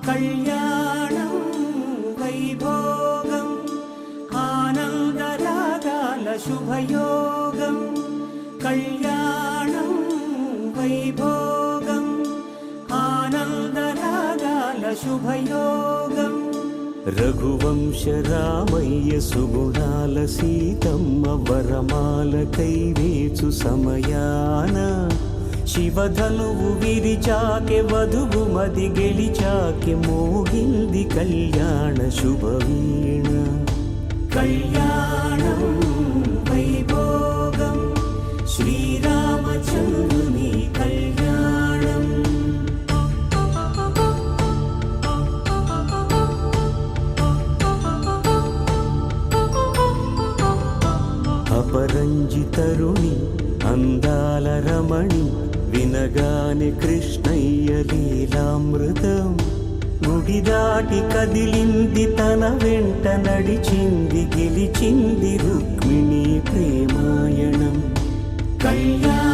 కళ్యాణం వైభోగం ఆనందరాగాల శుభయోగం కళ్యాణం వైభోగం ఆనందరాగాల శుభయోగం రఘువంశ రామయ్య సుగుణాల సీతమ్మ వరమాల కైవేచు సమయాన శివధనువు విరిచాకె వధువు మది గెలిచాకె మోగింది కళ్యాణ శుభవీణ కళ్యాణం వైభోగం శ్రీరామచంద్రుని కళ్యాణం అపరంజి తరుణి అందాల రమణి వినగానే కృష్ణయ్య లీలామృతం గుడి దాటి కదిలింది తన వెంట నడిచింది గెలిచింది రుక్మిణి ప్రేమాయణం కళ్యాణ